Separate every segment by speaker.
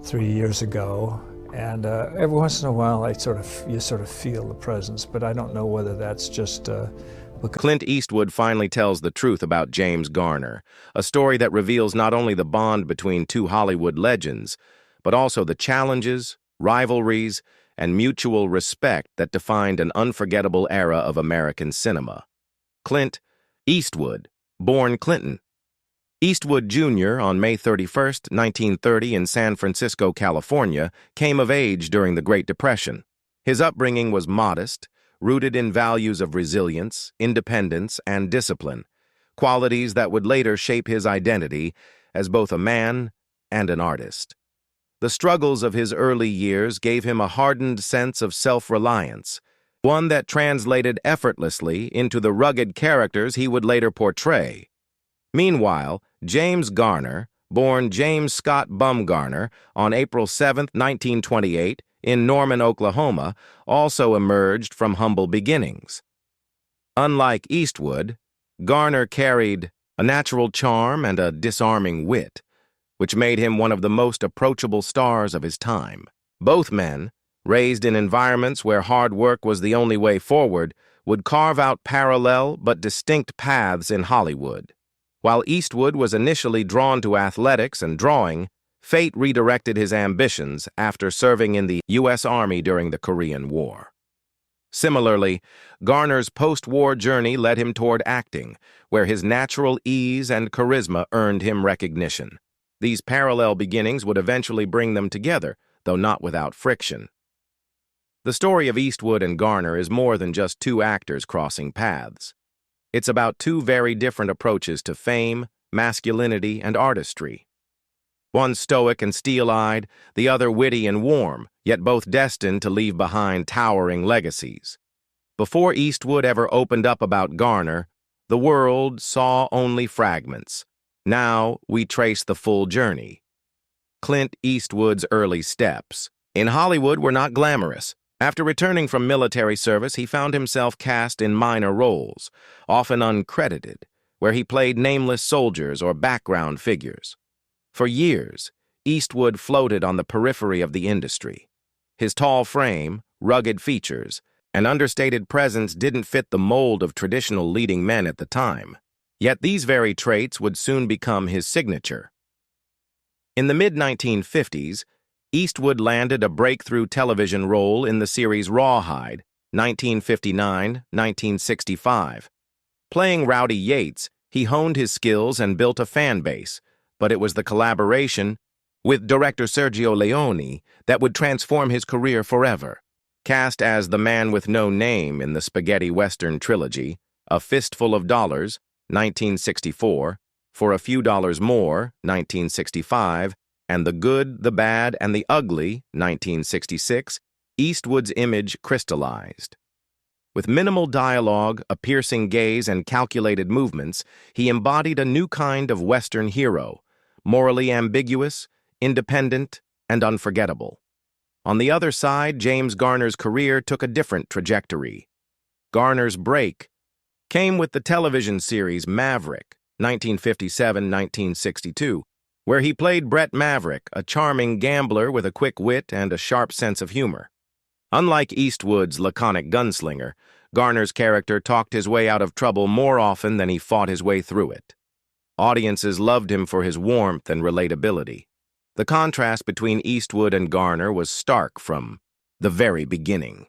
Speaker 1: 3 years ago, and every once in a while you sort of feel the presence, but I don't know whether that's just because.
Speaker 2: Clint Eastwood finally tells the truth about James Garner, a story that reveals not only the bond between two Hollywood legends, but also the challenges, rivalries, and mutual respect that defined an unforgettable era of American cinema. Clint Eastwood, born Clinton Eastwood Jr. on May 31, 1930 in San Francisco, California, came of age during the Great Depression. His upbringing was modest, rooted in values of resilience, independence, and discipline, qualities that would later shape his identity as both a man and an artist. The struggles of his early years gave him a hardened sense of self-reliance, one that translated effortlessly into the rugged characters he would later portray. Meanwhile, James Garner, born James Scott Bumgarner on April 7, 1928, in Norman, Oklahoma, also emerged from humble beginnings. Unlike Eastwood, Garner carried a natural charm and a disarming wit, which made him one of the most approachable stars of his time. Both men, raised in environments where hard work was the only way forward, would carve out parallel but distinct paths in Hollywood. While Eastwood was initially drawn to athletics and drawing, fate redirected his ambitions after serving in the U.S. Army during the Korean War. Similarly, Garner's post-war journey led him toward acting, where his natural ease and charisma earned him recognition. These parallel beginnings would eventually bring them together, though not without friction. The story of Eastwood and Garner is more than just two actors crossing paths. It's about two very different approaches to fame, masculinity, and artistry. One stoic and steel-eyed, the other witty and warm, yet both destined to leave behind towering legacies. Before Eastwood ever opened up about Garner, the world saw only fragments. Now we trace the full journey. Clint Eastwood's early steps in Hollywood were not glamorous. After returning from military service, he found himself cast in minor roles, often uncredited, where he played nameless soldiers or background figures. For years, Eastwood floated on the periphery of the industry. His tall frame, rugged features, and understated presence didn't fit the mold of traditional leading men at the time. Yet these very traits would soon become his signature. In the mid-1950s, Eastwood landed a breakthrough television role in the series Rawhide, 1959-1965. Playing Rowdy Yates, he honed his skills and built a fan base, but it was the collaboration with director Sergio Leone that would transform his career forever. Cast as the man with no name in the spaghetti western trilogy, A Fistful of Dollars, 1964, For a Few Dollars More, 1965, and The Good, the Bad, and the Ugly, 1966, Eastwood's image crystallized. With minimal dialogue, a piercing gaze, and calculated movements, he embodied a new kind of Western hero, morally ambiguous, independent, and unforgettable. On the other side, James Garner's career took a different trajectory. Garner's break came with the television series Maverick, 1957-1962, where he played Brett Maverick, a charming gambler with a quick wit and a sharp sense of humor. Unlike Eastwood's laconic gunslinger, Garner's character talked his way out of trouble more often than he fought his way through it. Audiences loved him for his warmth and relatability. The contrast between Eastwood and Garner was stark from the very beginning.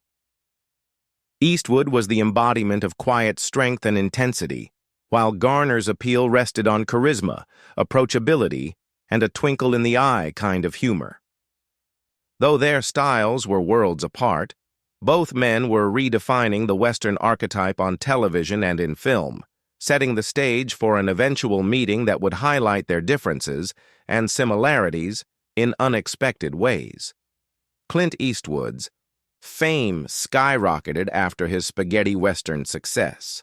Speaker 2: Eastwood was the embodiment of quiet strength and intensity, while Garner's appeal rested on charisma, approachability, and a twinkle-in-the-eye kind of humor. Though their styles were worlds apart, both men were redefining the Western archetype on television and in film, setting the stage for an eventual meeting that would highlight their differences and similarities in unexpected ways. Clint Eastwood's fame skyrocketed after his spaghetti western success.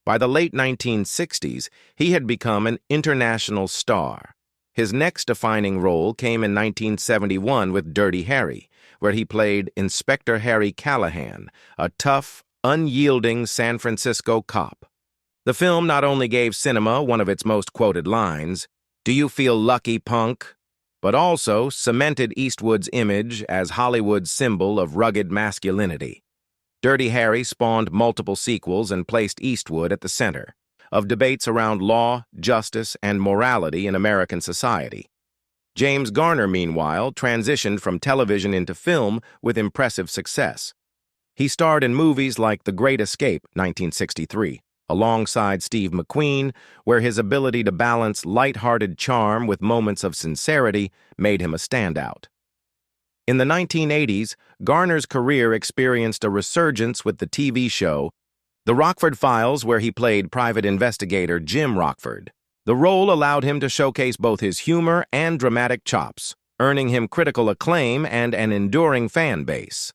Speaker 2: By the late 1960s, he had become an international star. His next defining role came in 1971 with Dirty Harry, where he played Inspector Harry Callahan, a tough, unyielding San Francisco cop. The film not only gave cinema one of its most quoted lines, "Do you feel lucky, punk?" but also cemented Eastwood's image as Hollywood's symbol of rugged masculinity. Dirty Harry spawned multiple sequels and placed Eastwood at the center of debates around law, justice, and morality in American society. James Garner, meanwhile, transitioned from television into film with impressive success. He starred in movies like The Great Escape, 1963, alongside Steve McQueen, where his ability to balance light-hearted charm with moments of sincerity made him a standout. In the 1980s, Garner's career experienced a resurgence with the TV show The Rockford Files, where he played private investigator Jim Rockford. The role allowed him to showcase both his humor and dramatic chops, earning him critical acclaim and an enduring fan base.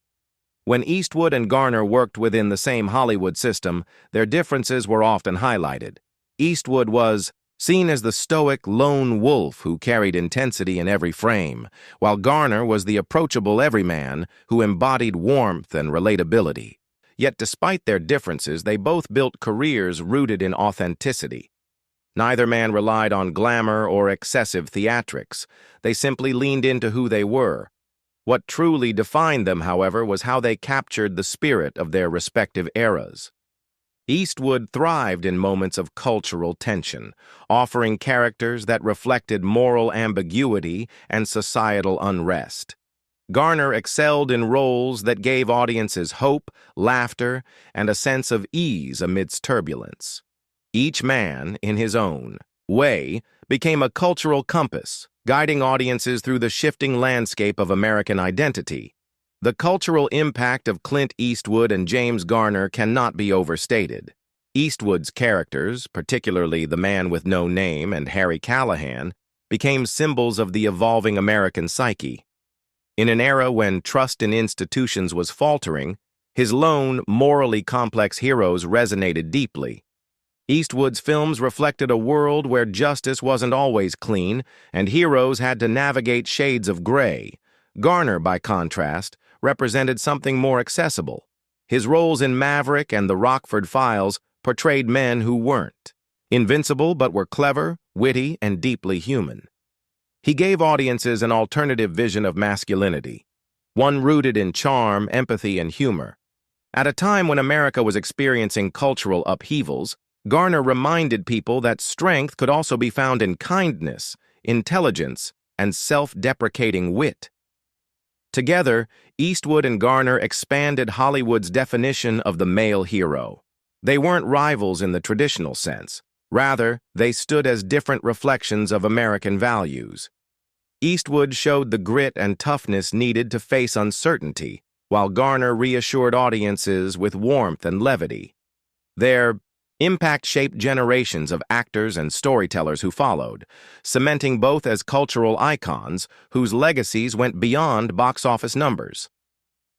Speaker 2: When Eastwood and Garner worked within the same Hollywood system, their differences were often highlighted. Eastwood was seen as the stoic lone wolf who carried intensity in every frame, while Garner was the approachable everyman who embodied warmth and relatability. Yet despite their differences, they both built careers rooted in authenticity. Neither man relied on glamour or excessive theatrics. They simply leaned into who they were. What truly defined them, however, was how they captured the spirit of their respective eras. Eastwood thrived in moments of cultural tension, offering characters that reflected moral ambiguity and societal unrest. Garner excelled in roles that gave audiences hope, laughter, and a sense of ease amidst turbulence. Each man, in his own way, became a cultural compass, guiding audiences through the shifting landscape of American identity. The cultural impact of Clint Eastwood and James Garner cannot be overstated. Eastwood's characters, particularly the Man with No Name and Harry Callahan, became symbols of the evolving American psyche. In an era when trust in institutions was faltering, his lone, morally complex heroes resonated deeply. Eastwood's films reflected a world where justice wasn't always clean, and heroes had to navigate shades of gray. Garner, by contrast, represented something more accessible. His roles in Maverick and The Rockford Files portrayed men who weren't invincible but were clever, witty, and deeply human. He gave audiences an alternative vision of masculinity, one rooted in charm, empathy, and humor. At a time when America was experiencing cultural upheavals, Garner reminded people that strength could also be found in kindness, intelligence, and self-deprecating wit. Together, Eastwood and Garner expanded Hollywood's definition of the male hero. They weren't rivals in the traditional sense. Rather, they stood as different reflections of American values. Eastwood showed the grit and toughness needed to face uncertainty, while Garner reassured audiences with warmth and levity. Their impact shaped generations of actors and storytellers who followed, cementing both as cultural icons whose legacies went beyond box office numbers.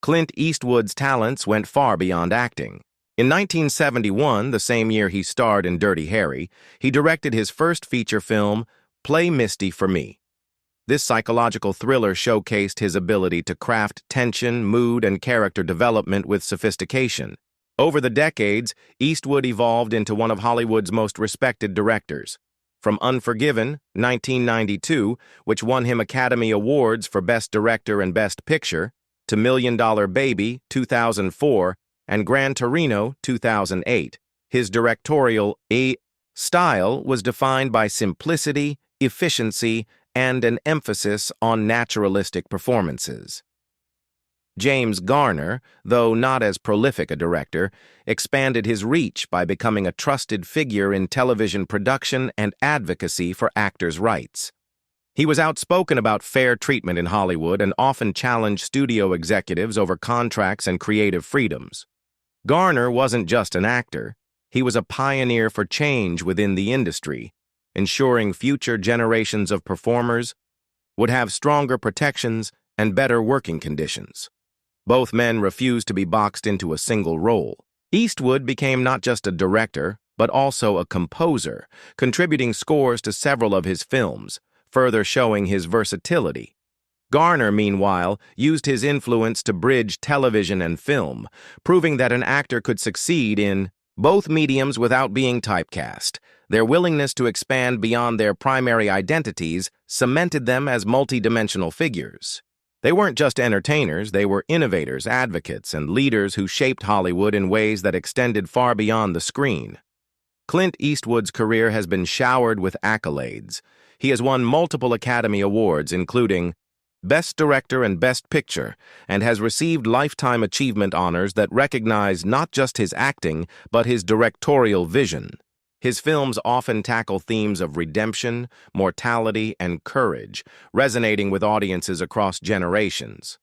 Speaker 2: Clint Eastwood's talents went far beyond acting. In 1971, the same year he starred in Dirty Harry, he directed his first feature film, Play Misty for Me. This psychological thriller showcased his ability to craft tension, mood, and character development with sophistication. Over the decades, Eastwood evolved into one of Hollywood's most respected directors. From Unforgiven, 1992, which won him Academy Awards for Best Director and Best Picture, to $1 Million Baby, 2004, and Gran Torino, 2008, his directorial style was defined by simplicity, efficiency, and an emphasis on naturalistic performances. James Garner, though not as prolific a director, expanded his reach by becoming a trusted figure in television production and advocacy for actors' rights. He was outspoken about fair treatment in Hollywood and often challenged studio executives over contracts and creative freedoms. Garner wasn't just an actor, he was a pioneer for change within the industry, ensuring future generations of performers would have stronger protections and better working conditions. Both men refused to be boxed into a single role. Eastwood became not just a director, but also a composer, contributing scores to several of his films, further showing his versatility. Garner, meanwhile, used his influence to bridge television and film, proving that an actor could succeed in both mediums without being typecast. Their willingness to expand beyond their primary identities cemented them as multidimensional figures. They weren't just entertainers, they were innovators, advocates, and leaders who shaped Hollywood in ways that extended far beyond the screen. Clint Eastwood's career has been showered with accolades. He has won multiple Academy Awards, including Best Director and Best Picture, and has received Lifetime Achievement honors that recognize not just his acting, but his directorial vision. His films often tackle themes of redemption, mortality, and courage, resonating with audiences across generations.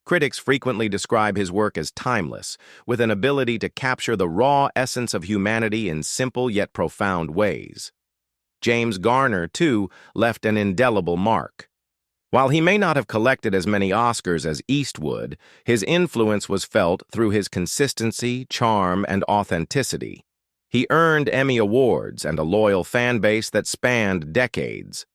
Speaker 2: Critics frequently describe his work as timeless, with an ability to capture the raw essence of humanity in simple yet profound ways. James Garner, too, left an indelible mark. While he may not have collected as many Oscars as Eastwood, his influence was felt through his consistency, charm, and authenticity. He earned Emmy Awards and a loyal fan base that spanned decades.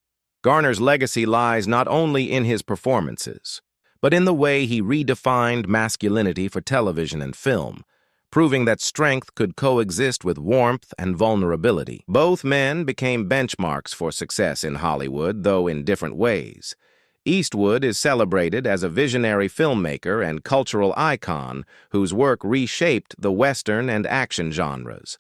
Speaker 2: Garner's legacy lies not only in his performances, but in the way he redefined masculinity for television and film, proving that strength could coexist with warmth and vulnerability. Both men became benchmarks for success in Hollywood, though in different ways. Eastwood is celebrated as a visionary filmmaker and cultural icon whose work reshaped the Western and action genres.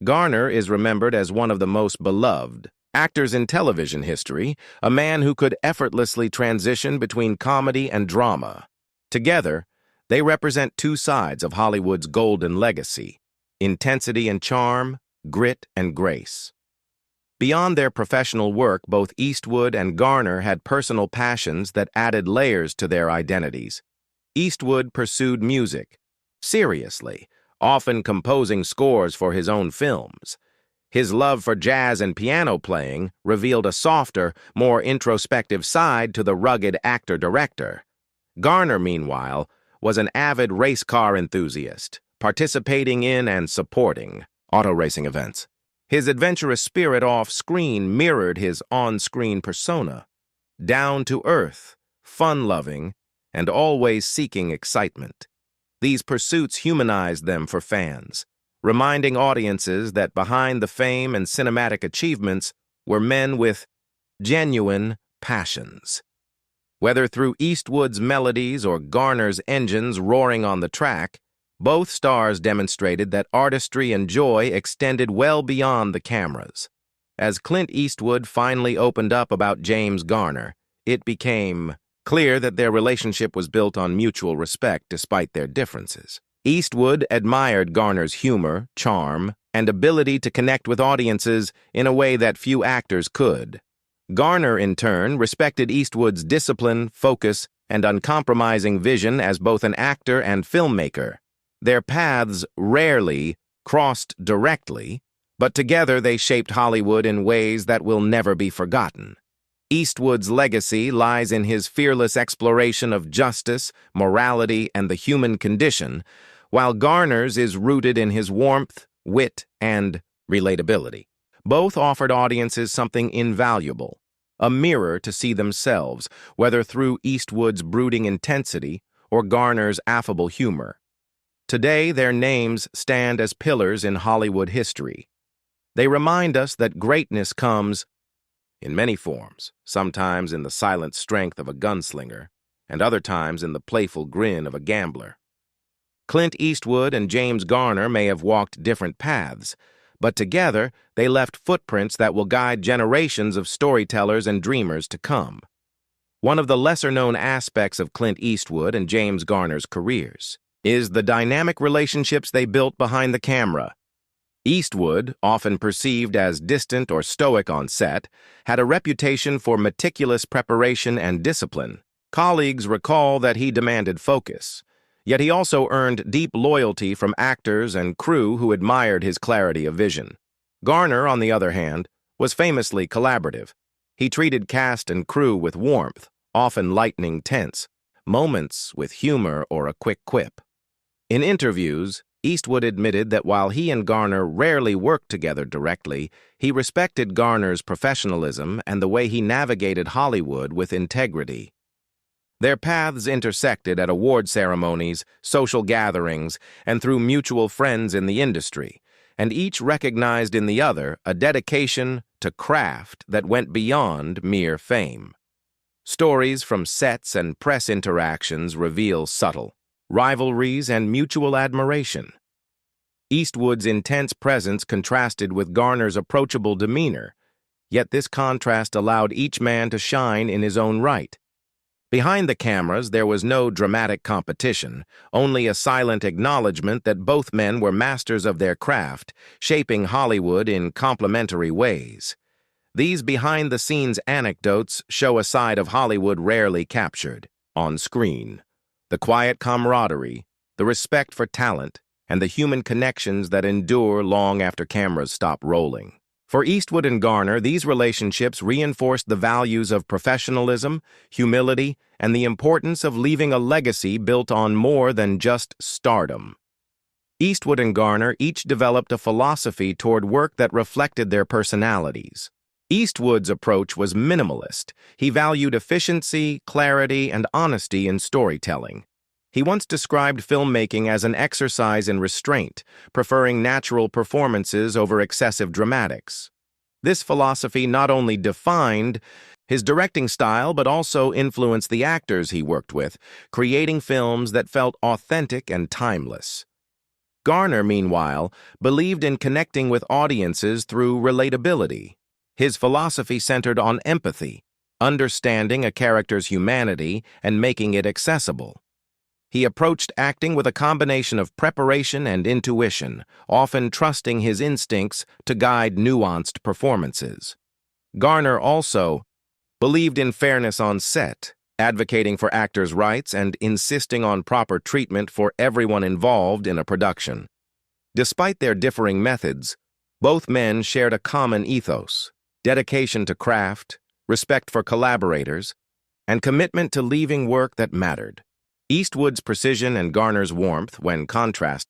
Speaker 2: Garner is remembered as one of the most beloved actors in television history, a man who could effortlessly transition between comedy and drama. Together, they represent two sides of Hollywood's golden legacy: intensity and charm, grit and grace. Beyond their professional work, both Eastwood and Garner had personal passions that added layers to their identities. Eastwood pursued music seriously, often composing scores for his own films. His love for jazz and piano playing revealed a softer, more introspective side to the rugged actor-director. Garner, meanwhile, was an avid race car enthusiast, participating in and supporting auto racing events. His adventurous spirit off-screen mirrored his on-screen persona, down-to-earth, fun-loving, and always seeking excitement. These pursuits humanized them for fans, reminding audiences that behind the fame and cinematic achievements were men with genuine passions. Whether through Eastwood's melodies or Garner's engines roaring on the track, both stars demonstrated that artistry and joy extended well beyond the cameras. As Clint Eastwood finally opened up about James Garner, it became clear that their relationship was built on mutual respect despite their differences. Eastwood admired Garner's humor, charm, and ability to connect with audiences in a way that few actors could. Garner, in turn, respected Eastwood's discipline, focus, and uncompromising vision as both an actor and filmmaker. Their paths rarely crossed directly, but together they shaped Hollywood in ways that will never be forgotten. Eastwood's legacy lies in his fearless exploration of justice, morality, and the human condition, while Garner's is rooted in his warmth, wit, and relatability. Both offered audiences something invaluable: a mirror to see themselves, whether through Eastwood's brooding intensity or Garner's affable humor. Today, their names stand as pillars in Hollywood history. They remind us that greatness comes in many forms, sometimes in the silent strength of a gunslinger, and other times in the playful grin of a gambler. Clint Eastwood and James Garner may have walked different paths, but together they left footprints that will guide generations of storytellers and dreamers to come. One of the lesser-known aspects of Clint Eastwood and James Garner's careers is the dynamic relationships they built behind the camera. Eastwood, often perceived as distant or stoic on set, had a reputation for meticulous preparation and discipline. Colleagues recall that he demanded focus, yet he also earned deep loyalty from actors and crew who admired his clarity of vision. Garner, on the other hand, was famously collaborative. He treated cast and crew with warmth, often lightening tense moments with humor or a quick quip. In interviews, Eastwood admitted that while he and Garner rarely worked together directly, he respected Garner's professionalism and the way he navigated Hollywood with integrity. Their paths intersected at award ceremonies, social gatherings, and through mutual friends in the industry, and each recognized in the other a dedication to craft that went beyond mere fame. Stories from sets and press interactions reveal subtle rivalries and mutual admiration. Eastwood's intense presence contrasted with Garner's approachable demeanor, yet this contrast allowed each man to shine in his own right. Behind the cameras, there was no dramatic competition, only a silent acknowledgement that both men were masters of their craft, shaping Hollywood in complementary ways. These behind-the-scenes anecdotes show a side of Hollywood rarely captured on screen: the quiet camaraderie, the respect for talent, and the human connections that endure long after cameras stop rolling. For Eastwood and Garner, these relationships reinforced the values of professionalism, humility, and the importance of leaving a legacy built on more than just stardom. Eastwood and Garner each developed a philosophy toward work that reflected their personalities. Eastwood's approach was minimalist. He valued efficiency, clarity, and honesty in storytelling. He once described filmmaking as an exercise in restraint, preferring natural performances over excessive dramatics. This philosophy not only defined his directing style but also influenced the actors he worked with, creating films that felt authentic and timeless. Garner, meanwhile, believed in connecting with audiences through relatability. His philosophy centered on empathy, understanding a character's humanity and making it accessible. He approached acting with a combination of preparation and intuition, often trusting his instincts to guide nuanced performances. Garner also believed in fairness on set, advocating for actors' rights and insisting on proper treatment for everyone involved in a production. Despite their differing methods, both men shared a common ethos: dedication to craft, respect for collaborators, and commitment to leaving work that mattered. Eastwood's precision and Garner's warmth, when contrasted,